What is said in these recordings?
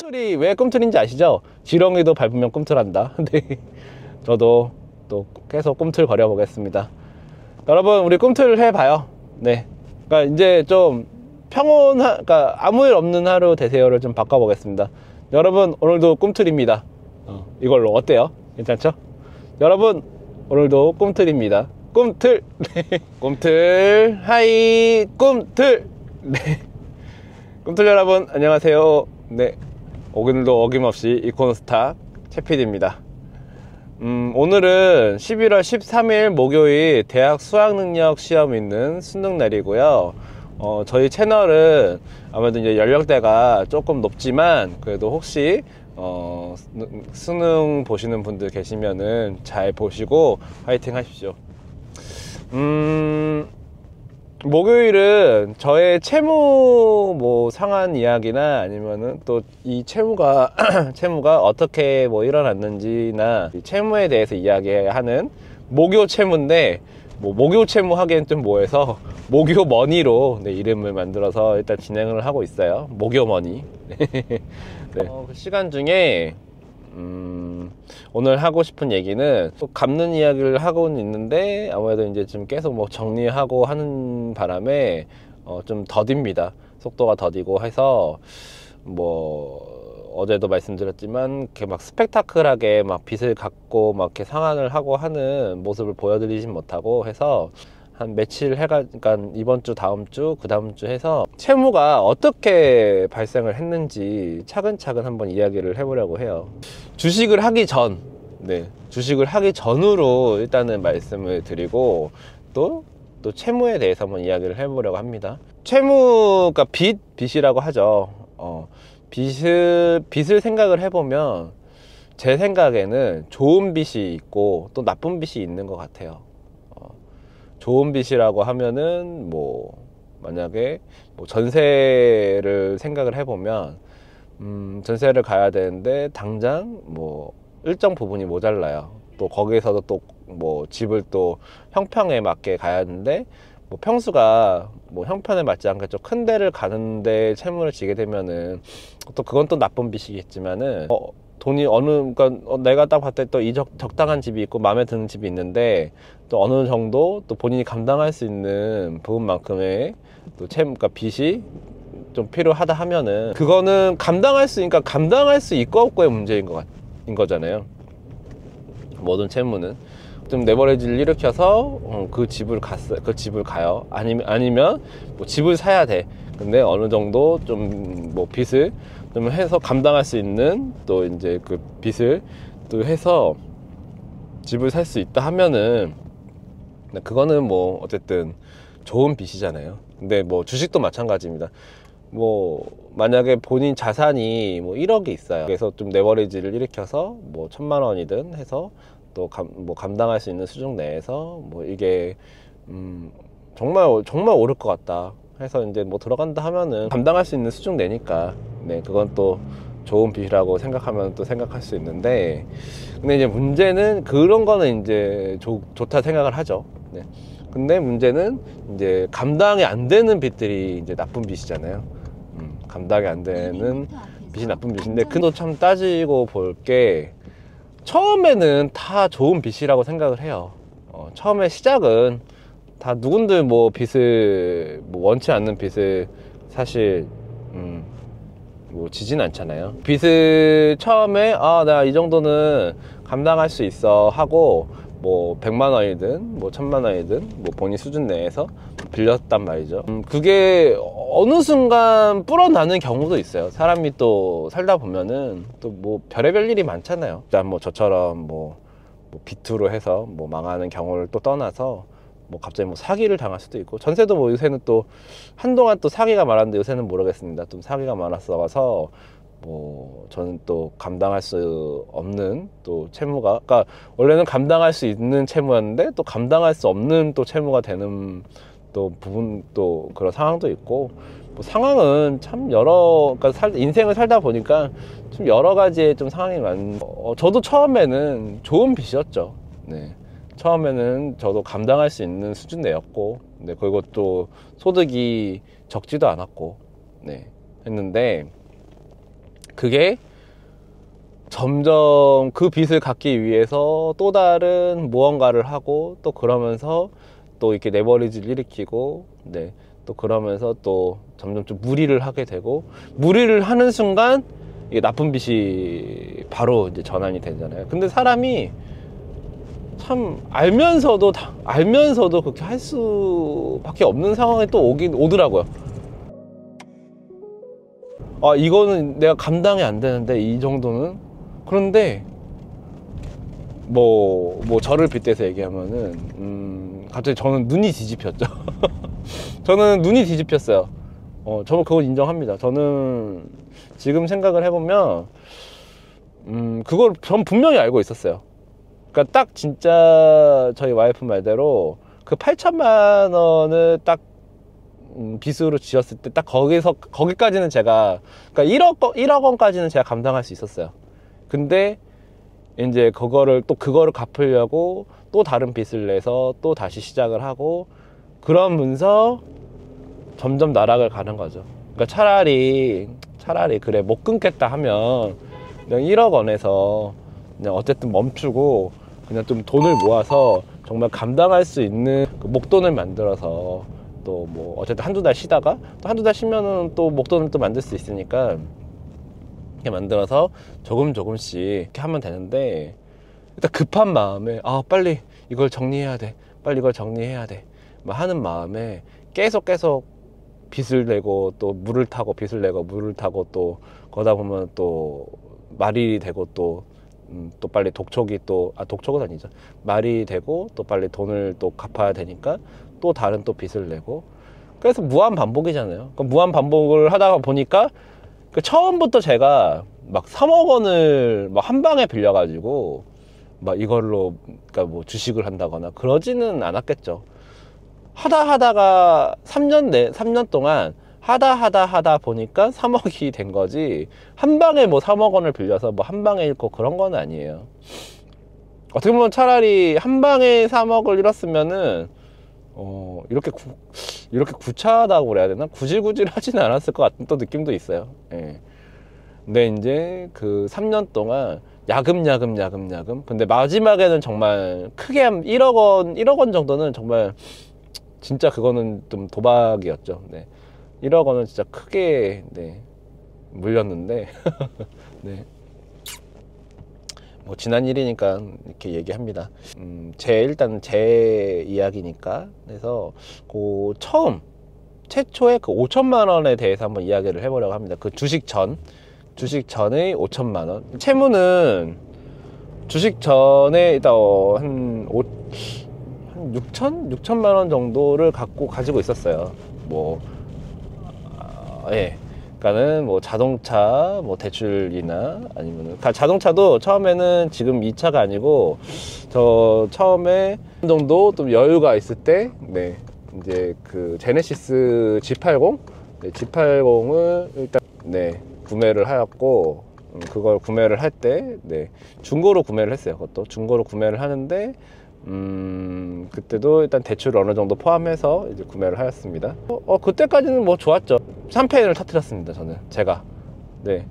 꿈틀이 왜 꿈틀인지 아시죠? 지렁이도 밟으면 꿈틀한다. 네. 저도 또 계속 꿈틀 거려 보겠습니다. 여러분, 우리 꿈틀 해봐요. 네. 그러니까 이제 좀 그러니까 아무 일 없는 하루 되세요를 좀 바꿔보겠습니다. 여러분, 오늘도 꿈틀입니다. 이걸로 어때요? 괜찮죠? 여러분, 오늘도 꿈틀입니다. 꿈틀. 네. 꿈틀. 하이 꿈틀. 네. 꿈틀 여러분, 안녕하세요. 네. 오늘도 어김없이 이코노스탁 채피디입니다. 오늘은 11월 13일 목요일 대학 수학능력 시험 있는 수능 날이고요. 저희 채널은 아무래도 이제 연령대가 조금 높지만 그래도 혹시 수능 보시는 분들 계시면은 잘 보시고 화이팅 하십시오. 목요일은 저의 채무 뭐 상한 이야기나 아니면은 또 이 채무가 어떻게 뭐 일어났는지나 채무에 대해서 이야기하는 목요 채무인데, 뭐 목요 채무 하기엔 좀 뭐해서 목요 머니로 네, 이름을 만들어서 일단 진행을 하고 있어요. 목요 머니. 네. 그 시간 중에 오늘 하고 싶은 얘기는 또 갚는 이야기를 하고는 있는데 아무래도 이제 지금 계속 뭐 정리하고 하는 바람에 좀 더딥니다. 속도가 더디고 해서 뭐 어제도 말씀드렸지만 이렇게 막 스펙타클하게 막 빚을 갚고 막 이렇게 상환을 하고 하는 모습을 보여드리진 못하고 해서 한 며칠 그러니까 이번 주, 다음 주, 그 다음 주 해서 채무가 어떻게 발생을 했는지 차근차근 한번 이야기를 해보려고 해요. 주식을 하기 전, 네, 주식을 하기 전으로 일단은 말씀을 드리고 또 채무에 대해서 한번 이야기를 해보려고 합니다. 채무가 빚이라고 하죠. 빚을 생각을 해보면 제 생각에는 좋은 빚이 있고 또 나쁜 빚이 있는 것 같아요. 좋은 빚이라고 하면은 뭐 만약에 뭐 전세를 생각을 해보면 전세를 가야 되는데 당장 뭐 일정 부분이 모자라요. 또 거기에서도 또 뭐 집을 또 형평에 맞게 가야 하는데 뭐 평수가 뭐 형편에 맞지 않게 좀 큰 데를 가는데 채무를 지게 되면은 또 그건 또 나쁜 빚이겠지만은 돈이 그러니까 내가 딱 봤을 때 또 적당한 집이 있고 마음에 드는 집이 있는데 또 어느 정도 또 본인이 감당할 수 있는 부분만큼의 또 그러니까 빚이 좀 필요하다 하면은 그거는 감당할 수 있고 없고의 문제인 거잖아요. 모든 채무는 좀 레버리지를 일으켜서 그 집을 가요. 아니면 뭐 집을 사야 돼. 근데 어느 정도 좀 뭐 빚을 좀 해서 감당할 수 있는 또 이제 그 빚을 또 해서 집을 살 수 있다 하면은 그거는 뭐 어쨌든 좋은 빚이잖아요. 근데 뭐 주식도 마찬가지입니다. 뭐 만약에 본인 자산이 뭐 1억이 있어요. 그래서 좀 레버리지를 일으켜서 뭐 1,000만 원이든 해서 또 뭐 감당할 수 있는 수준 내에서 뭐 이게 정말 오를 것 같다 해서 이제 뭐 들어간다 하면은 감당할 수 있는 수준 내니까 네, 그건 또 좋은 빚이라고 생각하면 또 생각할 수 있는데, 근데 이제 문제는 그런 거는 이제 좋다 생각을 하죠. 네. 근데 문제는 이제 감당이 안 되는 빚들이 이제 나쁜 빚이잖아요. 감당이 안 되는 빚이 나쁜 빚인데 그도 참 따지고 볼 게 처음에는 다 좋은 빚이라고 생각을 해요. 처음에 시작은 다 누군들 뭐 빚을 뭐 원치 않는 빚을 사실 뭐 지진 않잖아요. 빚을 처음에 나 이 정도는 감당할 수 있어 하고 뭐 100만 원이든 뭐 1000만 원이든 뭐 본인 수준 내에서 빌렸단 말이죠. 그게 어느 순간 불어나는 경우도 있어요. 사람이 또 살다 보면은 또 뭐 별의별 일이 많잖아요. 일단 뭐 저처럼 뭐 비투로 해서 뭐 망하는 경우를 또 떠나서 뭐 갑자기 뭐 사기를 당할 수도 있고, 전세도 뭐 요새는 또 한동안 또 사기가 많았는데 요새는 모르겠습니다. 좀 사기가 많았어서 뭐 저는 또 감당할 수 없는 또 채무가, 그러니까 원래는 감당할 수 있는 채무였는데 또 감당할 수 없는 또 채무가 되는 또 부분, 또 그런 상황도 있고, 뭐 상황은 참 그러니까 인생을 살다 보니까 좀 여러 가지의 좀 상황이 저도 처음에는 좋은 빚이었죠. 네. 처음에는 저도 감당할 수 있는 수준 내였고, 네, 그리고 또 소득이 적지도 않았고, 네, 했는데 그게 점점 그 빚을 갚기 위해서 또 다른 무언가를 하고, 또 그러면서 또 이렇게 레버리지를 일으키고, 네, 또 그러면서 또 점점 좀 무리를 하게 되고, 무리를 하는 순간 이게 나쁜 빚이 바로 이제 전환이 되잖아요. 근데 사람이 참 알면서도 그렇게 할 수밖에 없는 상황이 또 오더라고요. 아, 이거는 내가 감당이 안 되는데, 이 정도는. 그런데 뭐 저를 빗대서 얘기하면은 갑자기 저는 눈이 뒤집혔죠. 저는 눈이 뒤집혔어요. 저는 그걸 인정합니다. 저는 지금 생각을 해보면 그걸 전 분명히 알고 있었어요. 그러니까 딱 진짜 저희 와이프 말대로 그 8천만 원을 딱 빚으로 지었을 때 딱 거기까지는 제가, 그러니까 1억 원까지는 제가 감당할 수 있었어요. 근데 이제 그거를 갚으려고 또 다른 빚을 내서 또 다시 시작을 하고, 그러면서 점점 나락을 가는 거죠. 그러니까 차라리 그래 못 끊겠다 하면 그냥 1억 원에서 그냥 어쨌든 멈추고 그냥 좀 돈을 모아서 정말 감당할 수 있는 그 목돈을 만들어서, 또 뭐 어쨌든 한두 달 쉬다가 또 한두 달 쉬면은 또 목돈을 또 만들 수 있으니까 이렇게 만들어서 조금씩 이렇게 하면 되는데, 일단 급한 마음에 빨리 이걸 정리해야 돼, 빨리 이걸 정리해야 돼 막 하는 마음에 계속 빚을 내고, 또 물을 타고 빚을 내고 물을 타고, 또 그러다 보면 또 말이 되고, 또 빨리 독촉은 아니죠. 말이 되고, 또 빨리 돈을 또 갚아야 되니까 또 다른 또 빚을 내고. 그래서 무한 반복이잖아요. 무한 반복을 하다가 보니까 처음부터 제가 막 3억 원을 막 한 방에 빌려가지고 막 이걸로 그러니까 뭐 주식을 한다거나 그러지는 않았겠죠. 하다가 3년 동안 하다 보니까 3억이 된 거지, 한 방에 뭐 3억 원을 빌려서 뭐 한 방에 잃고 그런 건 아니에요. 어떻게 보면 차라리 한 방에 3억을 잃었으면은 이렇게 구차하다고 그래야 되나? 구질구질하지는 않았을 것 같은 또 느낌도 있어요. 예. 근데 이제 그 3년 동안 야금야금. 근데 마지막에는 정말 크게 한 1억 원 정도는 정말 진짜 그거는 좀 도박이었죠. 네. 1억 원은 진짜 크게, 네, 물렸는데, 네. 뭐 지난 일이니까 이렇게 얘기합니다. 일단 제 이야기니까. 그래서 그 최초의 그 5천만 원에 대해서 한번 이야기를 해보려고 합니다. 그 주식 전의 5천만 원. 채무는 주식 전에 일단 한 6천만 원 정도를 가지고 있었어요. 예. 그러니까는 뭐 자동차 뭐 대출이나, 아니면은 자동차도 처음에는, 지금 이 차가 아니고 저 처음에 어느 정도 좀 여유가 있을 때, 네, 이제 그 제네시스 G80, 네, G80을 일단, 네, 구매를 하였고, 그걸 구매를 할 때, 네, 중고로 구매를 했어요. 그것도 중고로 구매를 하는데, 그때도 일단 대출을 어느 정도 포함해서 이제 구매를 하였습니다. 그때까지는 뭐 좋았죠. 샴페인을 터뜨렸습니다. 제가 이제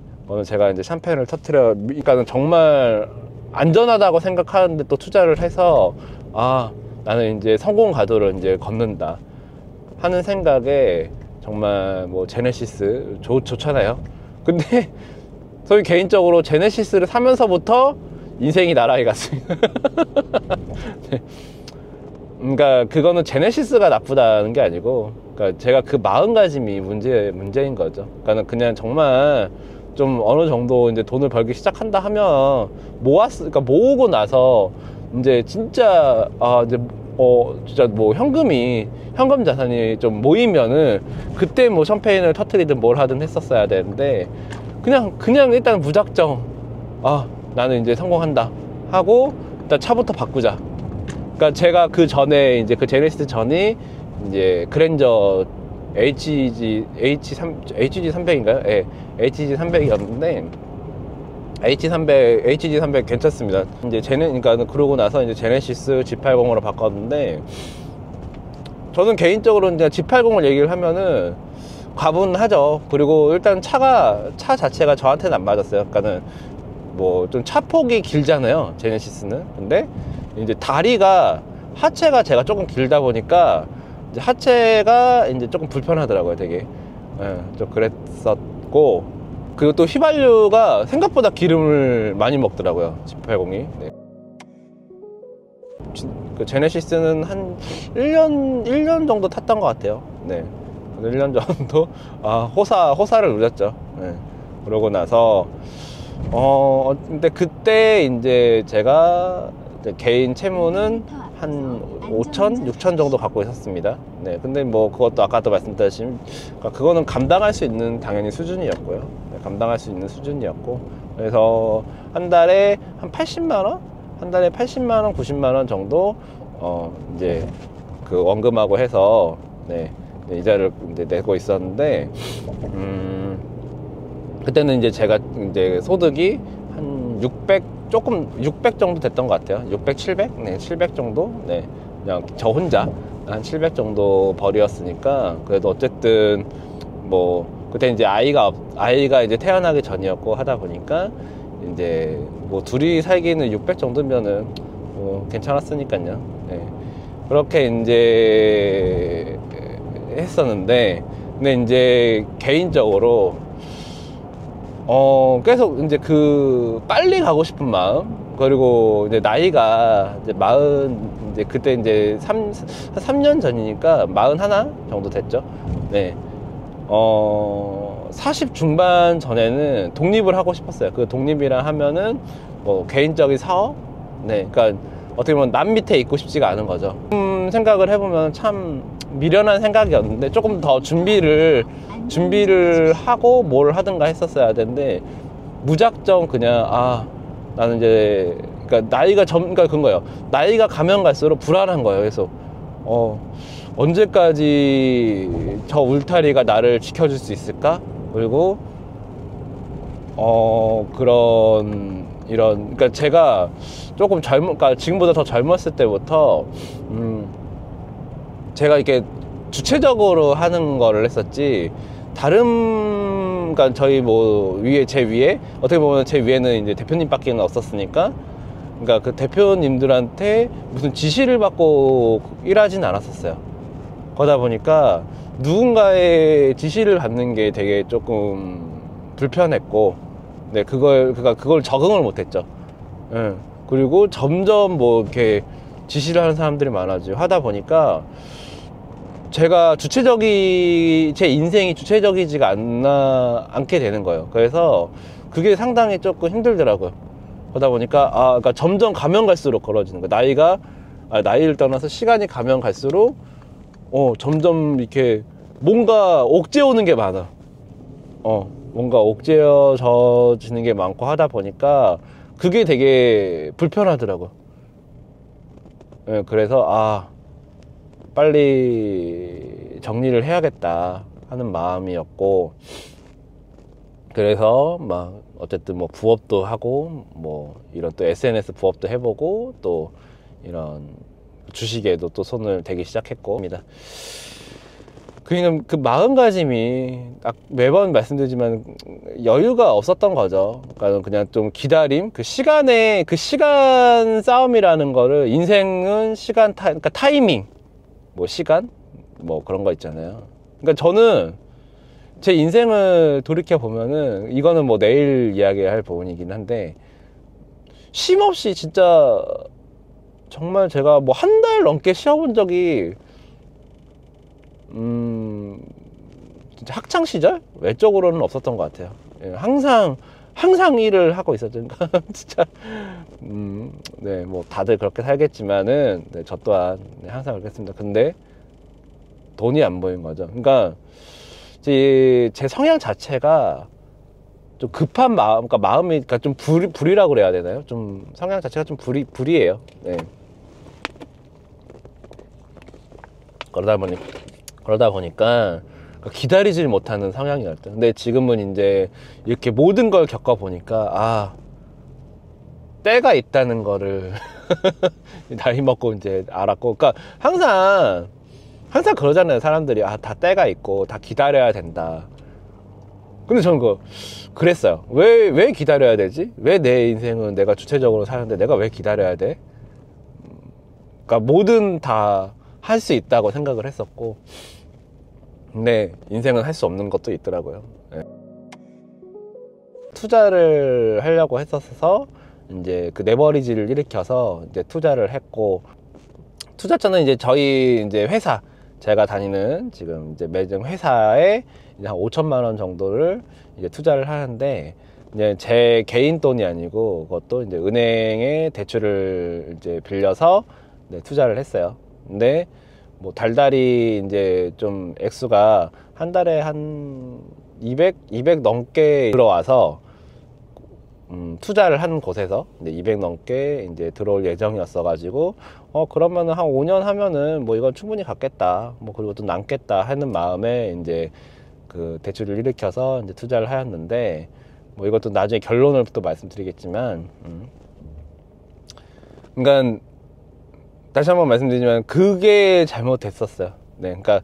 샴페인을 그러니까는 정말 안전하다고 생각하는데 또 투자를 해서, 나는 이제 성공 가도를 이제 걷는다 하는 생각에, 정말 뭐 제네시스 좋잖아요. 근데 저희 개인적으로 제네시스를 사면서부터 인생이 나락에 갔습니다. 네. 그러니까 그거는 제네시스가 나쁘다는 게 아니고, 그러니까 제가 그 마음가짐이 문제인 거죠. 그러니까 그냥 정말 좀 어느 정도 이제 돈을 벌기 시작한다 하면 그러니까 모으고 나서 이제 진짜 진짜 뭐 현금 자산이 좀 모이면은 그때 뭐 샴페인을 터트리든 뭘 하든 했었어야 되는데, 그냥 일단 무작정 나는 이제 성공한다 하고 일단 차부터 바꾸자. 그러니까 제가 그 전에 이제 그 제네시스 전이 이제 그랜저 HG300인가요? 예, HG300이었는데, HG300 괜찮습니다. 이제 그러니까 그러고 나서 이제 제네시스 G80으로 바꿨는데, 저는 개인적으로 이제 G80을 얘기를 하면은 과분하죠. 그리고 일단 차 자체가 저한테는 안 맞았어요. 그러니까는 뭐 좀 차폭이 길잖아요, 제네시스는. 근데 이제 다리가, 하체가 제가 조금 길다 보니까 이제 하체가 이제 조금 불편하더라고요, 되게. 예, 좀 그랬었고, 그리고 또 휘발유가 생각보다 기름을 많이 먹더라고요, G80이. 네. 그 제네시스는 한 1년 정도 탔던 것 같아요. 네. 1년 정도 호사를 누렸죠. 네. 그러고 나서 근데 그때 이제 제가 이제 개인 채무는 한 5천, 6천 정도 갖고 있었습니다. 네. 근데 뭐 그것도 아까도 말씀드렸듯이 그러니까 그거는 감당할 수 있는 당연히 수준이었고요. 네, 감당할 수 있는 수준이었고, 그래서 한 달에 한 80만 원? 한 달에 80만 원, 90만 원 정도 이제 그 원금하고 해서 네, 이자를 이제 내고 있었는데, 그때는 이제 제가 이제 소득이 한 600 정도 됐던 것 같아요. 600, 700? 네, 700 정도? 네, 그냥 저 혼자 한 700 정도 벌이었으니까, 그래도 어쨌든 뭐 그때 이제 아이가 이제 태어나기 전이었고 하다 보니까 이제 뭐 둘이 살기는 600 정도면은 뭐 괜찮았으니까요. 네. 그렇게 이제 했었는데, 근데 이제 개인적으로 계속 이제 빨리 가고 싶은 마음, 그리고 이제 나이가 이제 이제 그때 이제 3년 전이니까 41 정도 됐죠. 네. 40 중반 전에는 독립을 하고 싶었어요. 그 독립이라 하면은 뭐 개인적인 사업? 네. 그러니까 어떻게 보면 남 밑에 있고 싶지가 않은 거죠. 생각을 해보면 참 미련한 생각이었는데, 조금 더 준비를 하고 뭘 하든가 했었어야 되는데, 무작정 그냥 나는 이제, 그러니까 그러니까 그런 거예요. 나이가 가면 갈수록 불안한 거예요. 그래서 언제까지 저 울타리가 나를 지켜줄 수 있을까? 그리고 그러니까 제가 조금 그러니까 지금보다 더 젊었을 때부터 제가 이렇게 주체적으로 하는 거를 했었지, 그러니까 저희 뭐 제 위에, 어떻게 보면 제 위에는 이제 대표님밖에 없었으니까, 그러니까 그 대표님들한테 무슨 지시를 받고 일하진 않았었어요. 그러다 보니까 누군가의 지시를 받는 게 되게 조금 불편했고, 네, 그걸 적응을 못했죠. 예. 그리고 점점 뭐 이렇게 지시를 하는 사람들이 많아지고 하다 보니까 제가 제 인생이 주체적이지가 않게 되는 거예요. 그래서 그게 상당히 조금 힘들더라고요. 그러다 보니까 그러니까 점점 가면 갈수록 걸어지는 거예요. 나이를 떠나서 시간이 가면 갈수록 점점 이렇게 뭔가 옥죄어오는 게 많아. 뭔가 옥죄어지는 게 많고 하다 보니까 그게 되게 불편하더라고요. 예, 그래서 빨리 정리를 해야겠다 하는 마음이었고, 그래서 막 어쨌든 뭐 부업도 하고, 뭐 이런 또 SNS 부업도 해보고, 또 이런 주식에도 또 손을 대기 시작했고 입니다. 그러니까 그 마음가짐이 매번 말씀드리지만 여유가 없었던 거죠. 그러니까 그냥 좀 기다림, 그 시간 싸움이라는 거를, 인생은 그러니까 타이밍, 뭐 시간, 뭐 그런 거 있잖아요. 그러니까 저는 제 인생을 돌이켜 보면은, 이거는 뭐 내일 이야기할 부분이긴 한데, 쉼없이 진짜 정말 제가 뭐 한 달 넘게 쉬어본 적이 진짜 학창 시절 외적으로는 없었던 것 같아요. 예, 항상 일을 하고 있었죠. 그러니까 진짜 네, 뭐 다들 그렇게 살겠지만은, 네, 저 또한 항상 그렇겠습니다. 근데 돈이 안 보인 거죠. 그러니까 제 성향 자체가 좀 급한 마음, 그러니까 마음이, 그러니까 좀 불이라고 그래야 되나요? 좀 성향 자체가 좀 불이에요. 네. 그러다 보니까 기다리질 못하는 성향이었죠. 근데 지금은 이제 이렇게 모든 걸 겪어보니까 때가 있다는 거를 나이 먹고 이제 알았고, 그러니까 항상 항상 그러잖아요, 사람들이. 아, 다 때가 있고 다 기다려야 된다. 근데 저는 그랬어요. 왜 기다려야 되지? 왜 내 인생은 내가 주체적으로 사는데 내가 왜 기다려야 돼? 그러니까 뭐든 다 할 수 있다고 생각을 했었고, 근데 인생은 할 수 없는 것도 있더라고요. 네. 투자를 하려고 했었어서 이제 그 레버리지를 일으켜서 이제 투자를 했고, 투자처는 이제 저희 이제 회사, 제가 다니는 지금 이제 매장 회사에 이제 한 5천만 원 정도를 이제 투자를 하는데, 이제 제 개인 돈이 아니고 그것도 이제 은행에 대출을 이제 빌려서 네, 투자를 했어요. 근데 뭐 달달이 이제 좀 액수가 한 달에 한 200 넘게 들어와서 투자를 한 곳에서 이제 200 넘게 이제 들어올 예정이었어 가지고 그러면은 한 5년 하면은 뭐 이건 충분히 갚겠다, 뭐 그리고 또 남겠다 하는 마음에 이제 그 대출을 일으켜서 이제 투자를 하였는데, 뭐 이것도 나중에 결론을 또 말씀드리겠지만, 그러니까 다시 한번 말씀드리지만 그게 잘못됐었어요. 네, 그러니까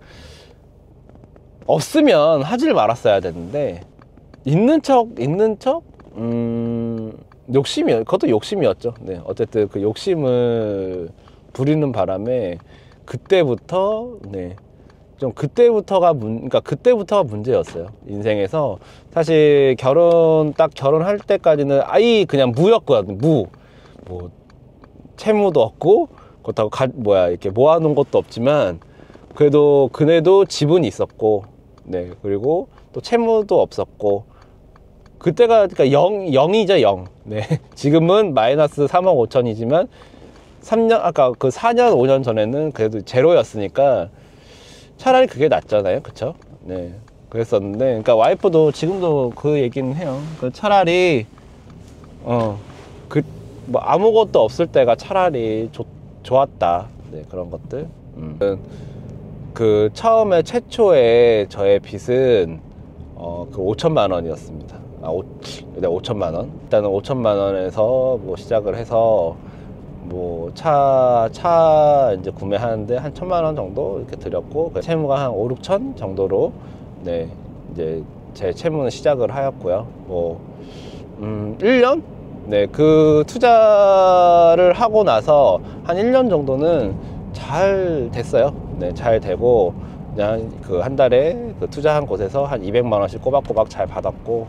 없으면 하질 말았어야 되는데 있는 척 그것도 욕심이었죠. 네, 어쨌든 그 욕심을 부리는 바람에 그때부터 좀 그때부터가 문제였어요, 인생에서. 사실 결혼할 때까지는 아예 그냥 무였고요. 뭐 채무도 없고 그렇다고 이렇게 모아놓은 것도 없지만 그래도 그네도 지분이 있었고, 네, 그리고 또 채무도 없었고, 그때가 그러니까 0이죠, 0. 네. 지금은 마이너스 3억 5천이지만 3년 아까 그 4년 5년 전에는 그래도 제로였으니까 차라리 그게 낫잖아요, 그쵸? 네, 그랬었는데, 그러니까 와이프도 지금도 그 얘기는 해요. 차라리 뭐 아무것도 없을 때가 차라리 좋았다. 네, 그런 것들. 그 처음에 최초에 저의 빚은 그 5천만 원이었습니다. 네, 5천만 원. 일단은 5천만 원에서 뭐 시작을 해서 뭐 차 이제 구매하는데 한 1,000만 원 정도 이렇게 들였고, 채무가 한 5, 6천 정도로 네, 이제 제 채무는 시작을 하였고요. 뭐 1년? 네, 그 투자를 하고 나서 한 1년 정도는 잘 됐어요. 네, 잘 되고, 그냥 그 한 달에 그 투자한 곳에서 한 200만 원씩 꼬박꼬박 잘 받았고,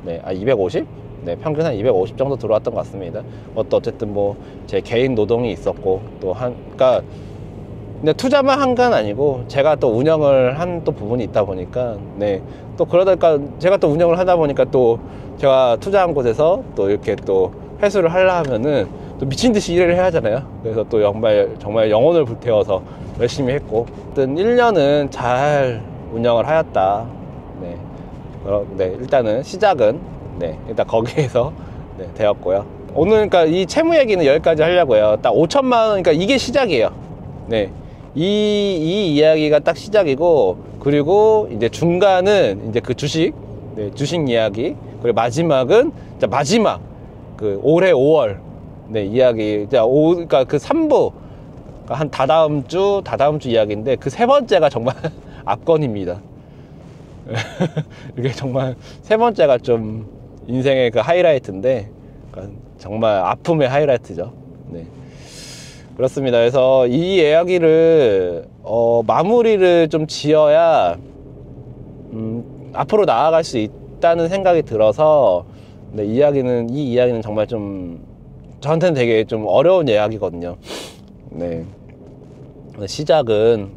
네, 250? 네, 평균 한 250 정도 들어왔던 것 같습니다. 어쨌든 뭐 제 개인 노동이 있었고, 그러니까 근데 투자만 한 건 아니고 제가 또 운영을 한 또 부분이 있다 보니까, 네, 또 그러다가 제가 또 운영을 하다 보니까 또 제가 투자한 곳에서 또 이렇게 또 회수를 하려면은 또 미친 듯이 일을 해야 하잖아요. 그래서 또 정말 영혼을 불태워서 열심히 했고, 어떤 1년은 잘 운영을 하였다. 네, 네, 일단은 시작은 네, 일단 거기에서 네, 되었고요. 오늘 그러니까 이 채무 얘기는 여기까지 하려고요. 딱 5천만 원, 그러니까 이게 시작이에요. 네, 이 이야기가 딱 시작이고, 그리고 이제 중간은 이제 그 주식 이야기, 그리고 마지막은 마지막 그 올해 5월 네, 이야기. 그러니까 그 3부, 그러니까 한 다다음 주 이야기인데, 그 세 번째가 정말 압권입니다. 이게 정말 세 번째가 좀 인생의 그 하이라이트인데, 그러니까 정말 아픔의 하이라이트죠. 네, 그렇습니다. 그래서 이 이야기를 마무리를 좀 지어야 앞으로 나아갈 수 있다는 생각이 들어서, 네, 이 이야기는 정말 좀 저한테는 되게 좀 어려운 이야기거든요. 네,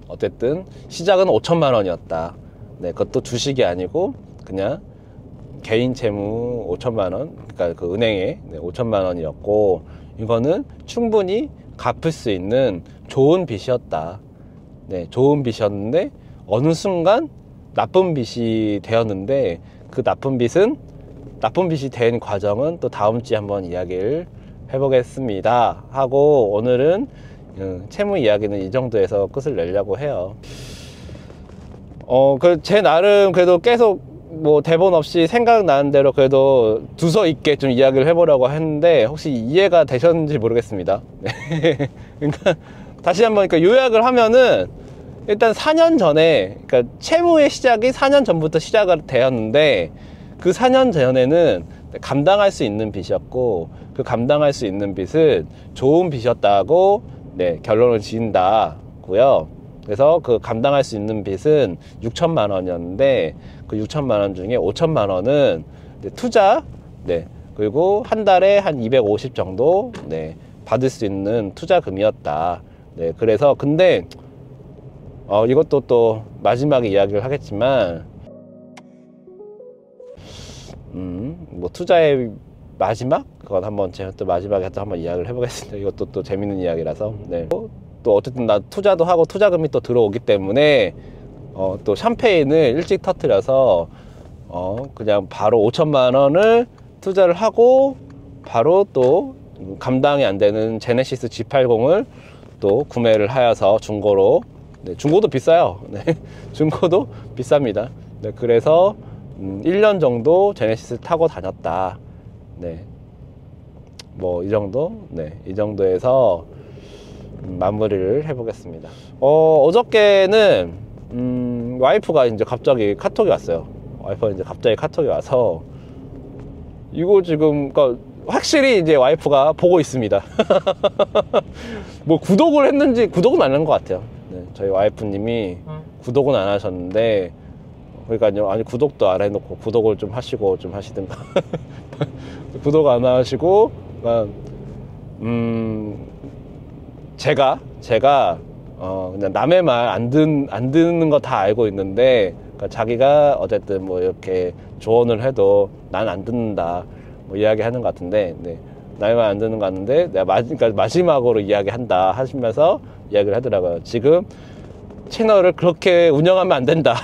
어쨌든 시작은 5천만 원이었다. 네, 그것도 주식이 아니고 그냥 개인 채무 5천만 원, 그러니까 그 은행에 5천만 원이었고, 이거는 충분히 갚을 수 있는 좋은 빚이었다. 네, 좋은 빚이었는데 어느 순간 나쁜 빚이 되었는데, 그 나쁜 빚이 된 과정은 또 다음 주에 한번 이야기를 해보겠습니다 하고, 오늘은 채무 이야기는 이 정도에서 끝을 내려고 해요. 제 나름 그래도 계속 뭐 대본 없이 생각나는 대로 그래도 두서 있게 좀 이야기를 해보려고 했는데, 혹시 이해가 되셨는지 모르겠습니다. 네. 그러니까 다시 한번 요약을 하면은, 일단 4년 전에, 그러니까 채무의 시작이 4년 전부터 시작을 되었는데, 그 4년 전에는 감당할 수 있는 빚이었고, 그 감당할 수 있는 빚은 좋은 빚이었다고 네, 결론을 지은다고요. 그래서 그 감당할 수 있는 빚은 6천만 원이었는데, 그 6천만 원 중에 5천만 원은 투자, 네, 그리고 한 달에 한 250 정도 네, 받을 수 있는 투자금이었다. 네, 그래서 근데 이것도 또 마지막에 이야기를 하겠지만, 뭐 투자의 마지막? 그건 한번 제가 또 마지막에 또 한번 이야기를 해보겠습니다. 이것도 또 재밌는 이야기라서. 네. 또 어쨌든 나 투자도 하고 투자금이 또 들어오기 때문에 또 샴페인을 일찍 터뜨려서 그냥 바로 5천만 원을 투자를 하고 바로 또 감당이 안 되는 제네시스 G80을 또 구매를 하여서 중고로, 네, 중고도 비싸요. 네, 중고도 비쌉니다. 네, 그래서 1년 정도 제네시스 타고 다녔다. 네, 뭐 이 정도, 네, 이 정도에서 마무리를 해보겠습니다. 어저께는 와이프가 이제 갑자기 카톡이 왔어요. 와이프가 이제 갑자기 카톡이 와서 이거 지금 그러니까 확실히 이제 와이프가 보고 있습니다. 뭐 구독을 했는지 구독은 안 한 것 같아요. 네, 저희 와이프님이 구독은 안 하셨는데, 그러니까요, 아니 구독도 안 해놓고 구독을 좀 하시고 좀 하시든가. 구독 안 하시고, 제가 그냥 남의 말 안 듣는 거 다 알고 있는데, 그러니까 자기가 어쨌든 뭐 이렇게 조언을 해도 난 안 듣는다 뭐 이야기하는 것 같은데, 네, 남의 말 안 듣는 것 같은데 내가 그러니까 마지막으로 이야기한다 하시면서 이야기를 하더라고요. 지금 채널을 그렇게 운영하면 안 된다.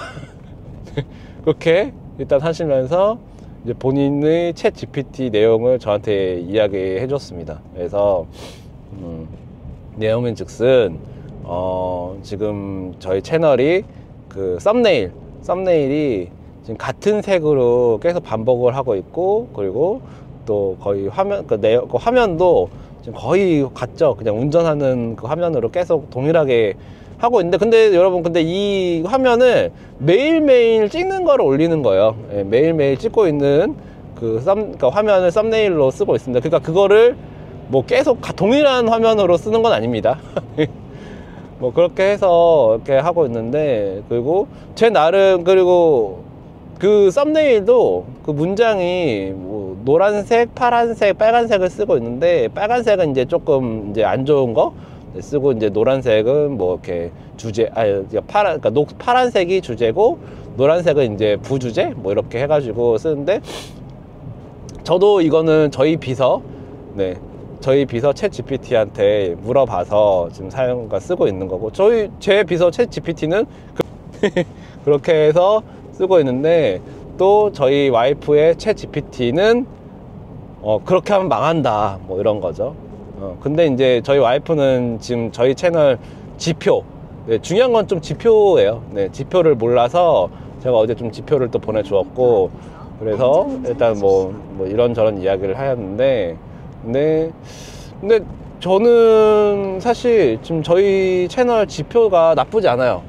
그렇게 일단 하시면서 이제 본인의 챗 GPT 내용을 저한테 이야기해 줬습니다. 그래서 내용인 즉슨 지금 저희 채널이 그 썸네일이 지금 같은 색으로 계속 반복을 하고 있고, 그리고 또 거의 그 화면도 지금 거의 같죠. 그냥 운전하는 그 화면으로 계속 동일하게 하고 있는데, 근데 여러분, 근데 이 화면을 매일매일 찍는 거를 올리는 거예요. 예, 매일매일 찍고 있는 그러니까 화면을 썸네일로 쓰고 있습니다. 그러니까 그거를 뭐 계속 동일한 화면으로 쓰는 건 아닙니다. 뭐 그렇게 해서 이렇게 하고 있는데, 그리고 제 나름, 그리고 그 썸네일도 그 문장이 뭐 노란색, 파란색, 빨간색을 쓰고 있는데, 빨간색은 이제 조금 이제 안 좋은 거 쓰고, 이제 노란색은 뭐 이렇게 그러니까 파란색이 주제고 노란색은 이제 부주제 뭐 이렇게 해가지고 쓰는데, 저도 이거는 저희 비서 챗 GPT한테 물어봐서 지금 쓰고 있는 거고, 제 비서 챗 GPT는 그렇게 해서 쓰고 있는데, 또 저희 와이프의 챗 GPT는 그렇게 하면 망한다 뭐 이런 거죠. 근데 이제 저희 와이프는 지금 저희 채널 지표, 네, 중요한 건 좀 지표예요. 네, 지표를 몰라서 제가 어제 좀 지표를 또 보내주었고, 그래서 일단 뭐 이런저런 이야기를 하였는데, 근데 저는 사실 지금 저희 채널 지표가 나쁘지 않아요.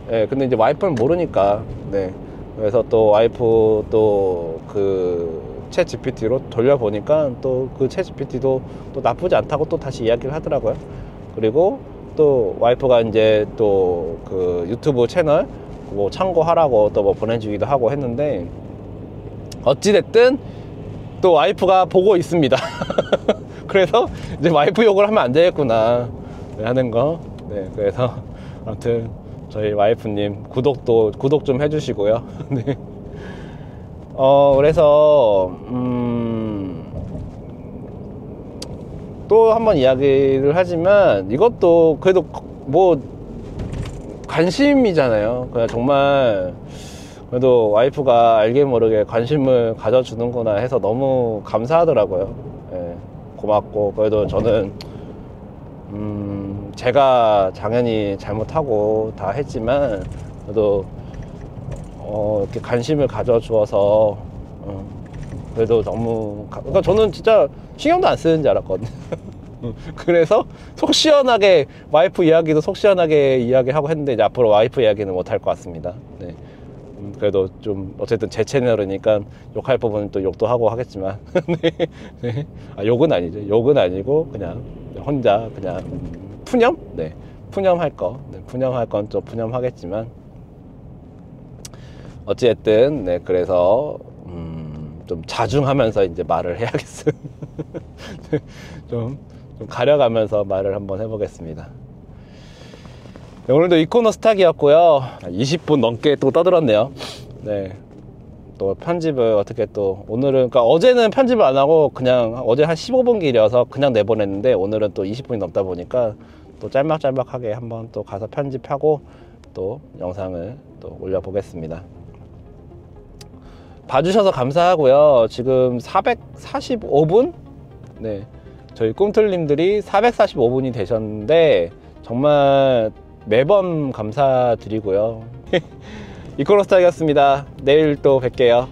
네, 근데 이제 와이프는 모르니까. 네, 그래서 또 와이프 또 그 챗 GPT로 돌려보니까 또 그 챗 GPT도 또 나쁘지 않다고 또 다시 이야기를 하더라고요. 그리고 또 와이프가 이제 또 그 유튜브 채널 뭐 참고하라고 또 뭐 보내주기도 하고 했는데, 어찌됐든 또 와이프가 보고 있습니다. 그래서 이제 와이프 욕을 하면 안 되겠구나 하는 거. 네, 그래서 아무튼 저희 와이프님 구독 좀 해주시고요. 네. 그래서 또 한번 이야기를 하지만, 이것도 그래도 뭐 관심이잖아요. 그냥 정말 그래도 와이프가 알게 모르게 관심을 가져주는구나 해서 너무 감사하더라고요. 예, 고맙고, 그래도 저는 제가 당연히 잘못하고 다 했지만, 그래도 이렇게 관심을 가져주어서 그래도 너무 그러니까 저는 진짜 신경도 안 쓰는 줄 알았거든요. 그래서 속 시원하게 와이프 이야기도 속 시원하게 이야기하고 했는데 이제 앞으로 와이프 이야기는 못 할 것 같습니다. 네. 그래도 좀 어쨌든 제 채널이니까 욕할 부분은 또 욕도 하고 하겠지만 네. 네. 아, 욕은 아니죠. 욕은 아니고 그냥 혼자 그냥 푸념? 네. 푸념할 거. 네. 푸념할 건 좀 푸념하겠지만 어찌됐든 네. 그래서 좀 자중하면서 이제 말을 해야겠어요. 좀 가려가면서 말을 한번 해보겠습니다. 네, 오늘도 이코너 스탁이었고요. 20분 넘게 또 떠들었네요. 네. 또 편집을 어떻게 또 오늘은 그러니까 어제는 편집을 안 하고 그냥 어제 한 15분 길이어서 그냥 내보냈는데 오늘은 또 20분이 넘다 보니까 또 짤막짤막하게 한번 또 가서 편집하고 또 영상을 또 올려보겠습니다. 봐주셔서 감사하고요. 지금 445분? 네. 저희 꿈틀님들이 445분이 되셨는데 정말 매번 감사드리고요. 이코노스탁이었습니다. 내일 또 뵐게요.